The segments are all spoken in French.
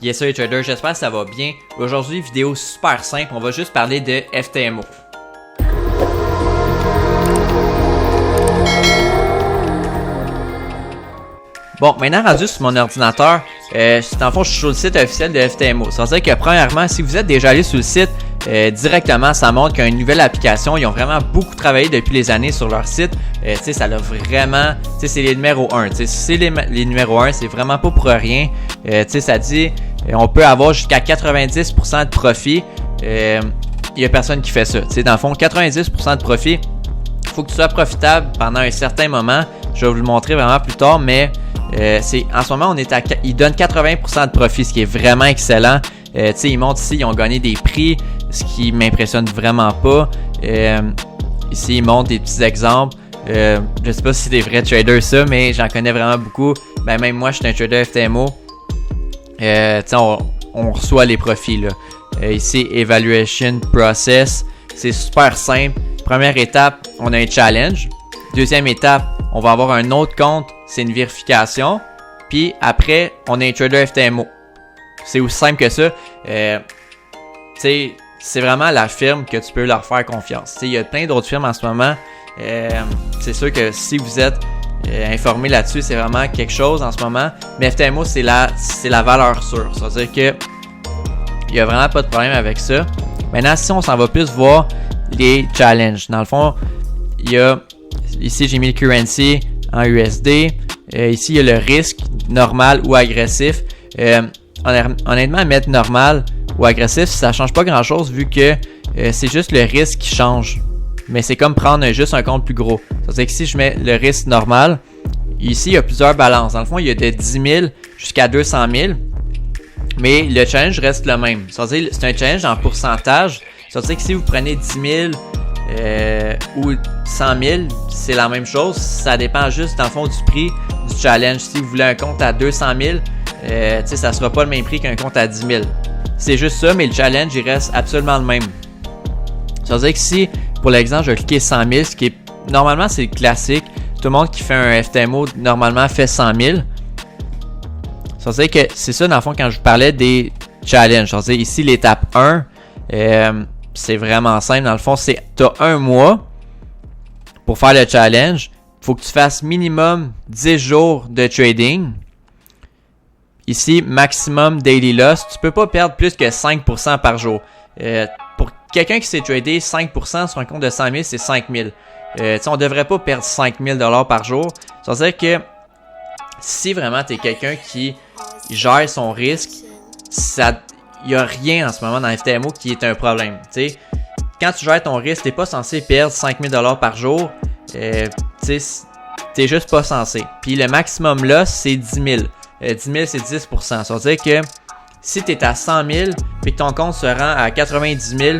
Yes sir les traders, j'espère que ça va bien. Aujourd'hui, vidéo super simple, on va juste parler de FTMO. Bon, maintenant rendu sur mon ordinateur, dans le fond, je suis sur le site officiel de FTMO. Ça veut dire que premièrement, si vous êtes déjà allé sur le site, directement, ça montre qu'il y a une nouvelle application. Ils ont vraiment beaucoup travaillé depuis les années sur leur site. Ça l'a vraiment, c'est les numéros 1. Si c'est les numéros 1, c'est vraiment pas pour rien. Ça dit, on peut avoir jusqu'à 90% de profit. Il n'y a personne qui fait ça. Dans le fond, 90% de profit, il faut que tu sois profitable pendant un certain moment. Je vais vous le montrer vraiment plus tard, mais en ce moment, ils donnent 80% de profit, ce qui est vraiment excellent. Ils montrent ici, ils ont gagné des prix, ce qui m'impressionne vraiment pas. Ici, ils montrent des petits exemples. Je sais pas si c'est des vrais traders ça, mais j'en connais vraiment beaucoup. Même moi, je suis un trader FTMO. On reçoit les profits là. Ici, Evaluation Process. C'est super simple. Première étape, on a un challenge. Deuxième étape, on va avoir un autre compte, c'est une vérification. Puis après, on a un trader FTMO. C'est aussi simple que ça. C'est vraiment la firme que tu peux leur faire confiance. Il y a plein d'autres firmes en ce moment. C'est sûr que si vous êtes informé là-dessus, c'est vraiment quelque chose en ce moment. Mais FTMO, c'est la valeur sûre. Ça veut dire que il n'y a vraiment pas de problème avec ça. Maintenant, si on s'en va plus voir les challenges. Dans le fond, il y a ici, j'ai mis le currency en USD. Ici, il y a le risque normal ou agressif. Honnêtement, mettre normal ou agressif, ça ne change pas grand-chose vu que c'est juste le risque qui change. Mais c'est comme prendre juste un compte plus gros. Ça veut dire que si je mets le risque normal, ici, il y a plusieurs balances. Dans le fond, il y a de 10 000 jusqu'à 200 000. Mais le challenge reste le même. Ça veut dire c'est un challenge en pourcentage. Ça veut dire que si vous prenez 10 000 ou 100 000, c'est la même chose. Ça dépend juste, dans le fond, du prix du challenge. Si vous voulez un compte à 200 000, ça ne sera pas le même prix qu'un compte à 10 000. C'est juste ça, mais le challenge, il reste absolument le même. Ça veut dire que si, pour l'exemple, je vais cliquer 100 000, ce qui est, normalement, c'est classique. Tout le monde qui fait un FTMO, normalement, fait 100 000. Ça veut dire que c'est ça, dans le fond, quand je vous parlais des challenges. Ça veut dire ici, l'étape 1, c'est vraiment simple. Dans le fond, tu as un mois pour faire le challenge. Il faut que tu fasses minimum 10 jours de trading. Ici, maximum daily loss. Tu ne peux pas perdre plus que 5% par jour. Pour quelqu'un qui s'est tradé 5% sur un compte de 100 000, c'est 5 000. On ne devrait pas perdre 5 000 par jour. Ça veut dire que si vraiment tu es quelqu'un qui gère son risque, il n'y a rien en ce moment dans FTMO qui est un problème. Quand tu gères ton risque, tu n'es pas censé perdre 5 000 par jour. Tu n'es juste pas censé. Puis le maximum là, c'est 10 000. 10 000, c'est 10%. Ça veut dire que si tu es à 100 000 et que ton compte se rend à 90 000,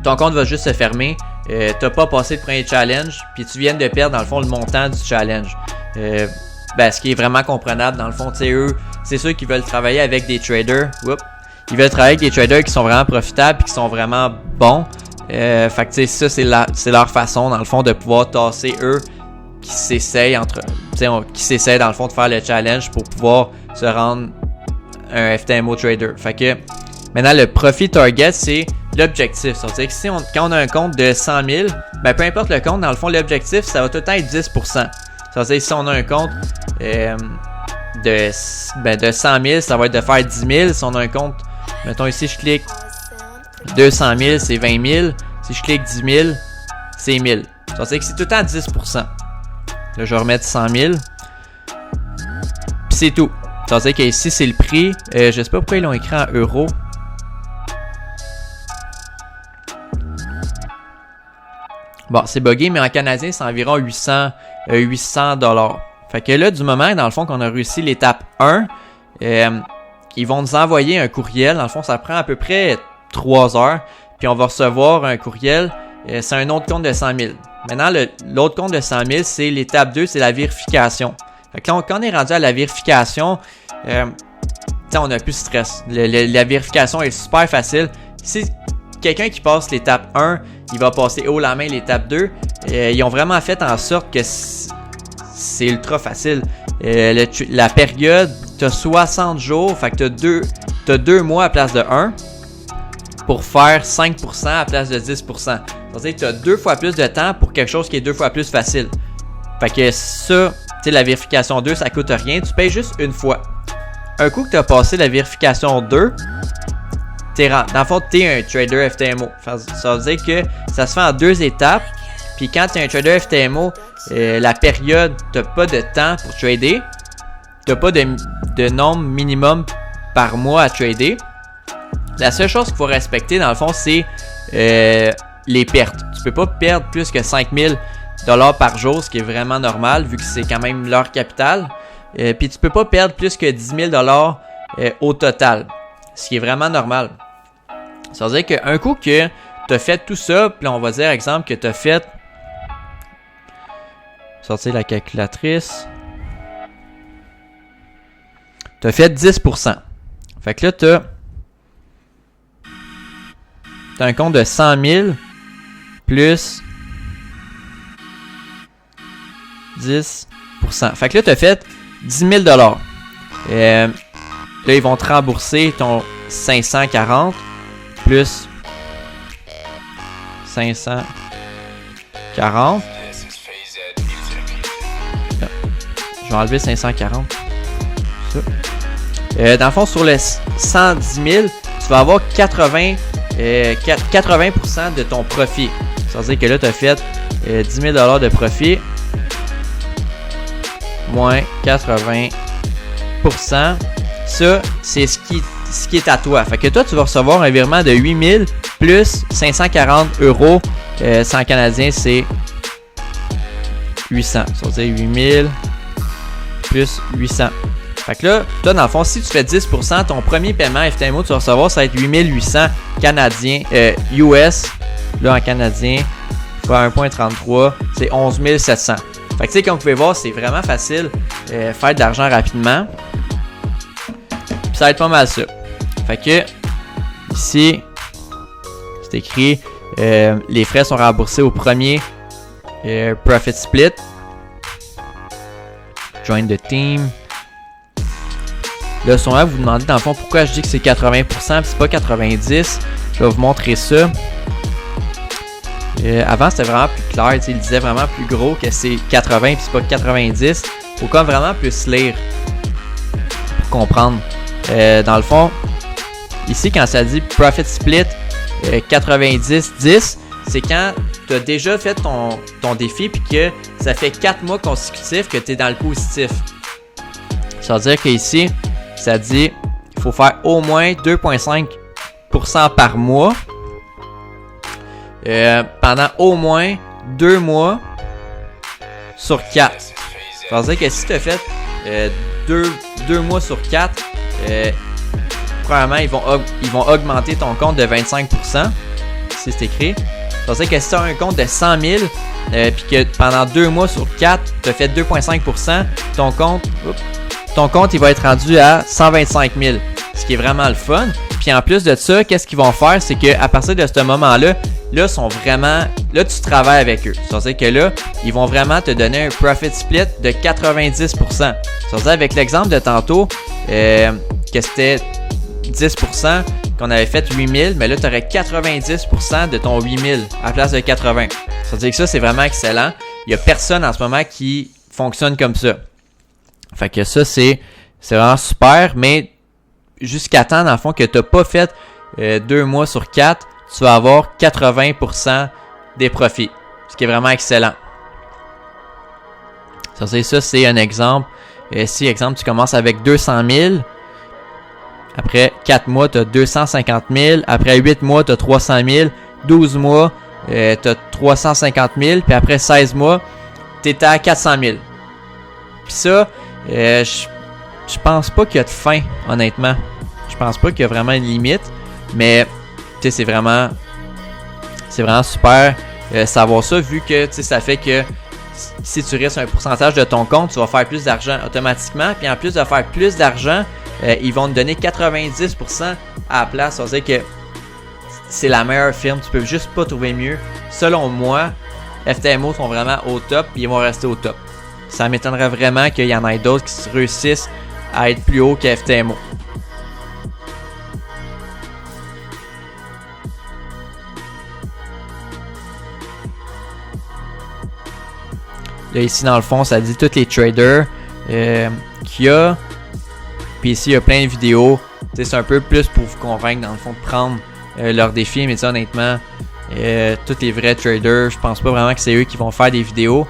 ton compte va juste se fermer. Tu n'as pas passé le premier challenge, puis tu viens de perdre dans le fond le montant du challenge. Ce qui est vraiment comprenable dans le fond, eux, c'est ceux qui veulent travailler avec des traders. Ils veulent travailler avec des traders qui sont vraiment profitables et qui sont vraiment bons. Fait que ça, c'est leur façon dans le fond de pouvoir tasser eux qui s'essayent dans le fond de faire le challenge pour pouvoir se rendre un FTMO trader. Fait que maintenant le profit target, c'est l'objectif. Ça veut dire que quand on a un compte de 100 000, peu importe le compte, dans le fond l'objectif, ça va tout le temps être 10%. Ça veut dire que si on a un compte de 100 000, ça va être de faire 10 000. Si on a un compte, mettons ici je clique 200 000, c'est 20 000. Si je clique 10 000, c'est 1000. Ça veut dire que c'est tout le temps 10%. Là, je vais remettre 100 000. Puis c'est tout. Ça veut dire qu'ici, c'est le prix. Je sais pas pourquoi ils l'ont écrit en euros. Bon, c'est buggé, mais en canadien, c'est environ 800 $. Fait que là, du moment, dans le fond, qu'on a réussi l'étape 1, ils vont nous envoyer un courriel. Dans le fond, ça prend à peu près 3 heures. Puis on va recevoir un courriel. C'est un autre compte de 100 000. Maintenant, l'autre compte de 100 000, c'est l'étape 2, c'est la vérification. Fait que quand on est rendu à la vérification, on n'a plus de stress. La vérification est super facile. Si quelqu'un qui passe l'étape 1, il va passer haut la main l'étape 2. Ils ont vraiment fait en sorte que c'est ultra facile. La période tu as 60 jours, fait que tu as 2 mois à place de 1 pour faire 5% à place de 10%. C'est-à-dire que tu as 2 fois plus de temps pour quelque chose qui est 2 fois plus facile. Fait que ça, tu sais, la vérification 2, ça coûte rien, tu payes juste une fois. Un coup que tu as passé la vérification 2, dans le fond, tu es un trader FTMO. Ça veut dire que ça se fait en 2 étapes. Puis quand tu es un trader FTMO, la période, tu n'as pas de temps pour trader. Tu n'as pas de nombre minimum par mois à trader. La seule chose qu'il faut respecter, dans le fond, c'est les pertes. Tu peux pas perdre plus que 5000 $ par jour, ce qui est vraiment normal, vu que c'est quand même leur capital. Puis tu peux pas perdre plus que 10 000 $ au total, ce qui est vraiment normal. Ça veut dire qu'un coup que tu as fait tout ça, puis on va dire, exemple, que tu as fait... Sortir la calculatrice. Tu as fait 10%. Fait que là, tu as un compte de 100 000 plus 10%. Fait que là, tu as fait 10 000 $. Là, ils vont te rembourser ton 540 plus 540. Je vais enlever 540. Ça. Dans le fond, sur le 110 000, tu vas avoir 80% de ton profit. Ça veut dire que là, tu as fait 10 000 $ de profit. Moins 80%. Ça, c'est ce qui est à toi. Fait que toi, tu vas recevoir un virement de 8000 plus 540 €. 100 canadiens, c'est 800. Ça veut dire 8000 plus 800. Fait que là, toi, dans le fond, si tu fais 10%, ton premier paiement FTMO, tu vas recevoir, ça va être 8800 canadiens, US. Là, en canadien, fois 1.33, c'est 11 700. Fait que tu sais, comme vous pouvez voir, c'est vraiment facile faire de l'argent rapidement. Puis ça va être pas mal ça. Fait que ici, c'est écrit les frais sont remboursés au premier profit split. Join the team. Là, souvent, vous vous demandez dans le fond pourquoi je dis que c'est 80% puis c'est pas 90%. Je vais vous montrer ça. Avant, c'était vraiment plus clair. Il disait vraiment plus gros que c'est 80 puis c'est pas 90. Faut comme vraiment plus lire pour comprendre. Dans le fond, ici, quand ça dit profit split 90-10, c'est quand tu as déjà fait ton défi puis que ça fait 4 mois consécutifs que tu es dans le positif. Ça veut dire qu'ici, ça dit qu'il faut faire au moins 2,5% par mois pendant au moins 2 mois sur 4. Ça veut dire que si tu as fait 2 mois sur 4, premièrement, ils vont augmenter ton compte de 25%. Ici, c'est écrit. Ça veut dire que si tu as un compte de 100 000 puis que pendant 2 mois sur 4, tu as fait 2,5%, ton compte il va être rendu à 125 000, ce qui est vraiment le fun. Puis en plus de ça, qu'est-ce qu'ils vont faire, c'est qu'à partir de ce moment-là, là tu travailles avec eux. Ça veut dire que là, ils vont vraiment te donner un profit split de 90%. Ça veut dire avec l'exemple de tantôt, que c'était 10%, qu'on avait fait 8000, mais là, tu aurais 90% de ton 8000 à la place de 80. Ça veut dire que ça, c'est vraiment excellent. Il n'y a personne en ce moment qui fonctionne comme ça. Fait que ça, c'est vraiment super, mais jusqu'à temps, dans le fond, que tu n'as pas fait 2 mois sur 4, tu vas avoir 80% des profits, ce qui est vraiment excellent. Ça, c'est un exemple. Si, exemple, tu commences avec 200 000, après 4 mois, tu as 250 000, après 8 mois, tu as 300 000, 12 mois, tu as 350 000, puis après 16 mois, tu es à 400 000. Puis ça, je pense pas qu'il y a de fin, honnêtement. Je pense pas qu'il y a vraiment une limite, mais tu sais, c'est vraiment super savoir ça, vu que ça fait que si tu restes un pourcentage de ton compte, tu vas faire plus d'argent automatiquement. Puis en plus de faire plus d'argent, ils vont te donner 90% à la place. Ça veut dire que c'est la meilleure firme. Tu peux juste pas trouver mieux. Selon moi, FTMO sont vraiment au top et ils vont rester au top. Ça m'étonnerait vraiment qu'il y en ait d'autres qui réussissent à être plus haut que FTMO. Là, ici, dans le fond, ça dit tous les traders qu'il y a. Puis ici, il y a plein de vidéos. C'est un peu plus pour vous convaincre, dans le fond, de prendre leur défi. Mais honnêtement, tous les vrais traders, je pense pas vraiment que c'est eux qui vont faire des vidéos.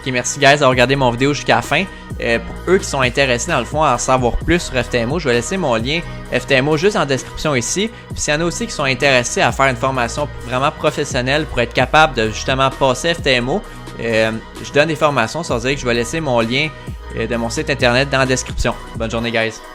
Ok, merci guys d'avoir regardé mon vidéo jusqu'à la fin. Pour eux qui sont intéressés dans le fond à en savoir plus sur FTMO, je vais laisser mon lien FTMO juste en description ici. Puis s'il y en a aussi qui sont intéressés à faire une formation vraiment professionnelle pour être capable de justement passer FTMO, je donne des formations, ça veut dire que je vais laisser mon lien de mon site internet dans la description. Bonne journée guys!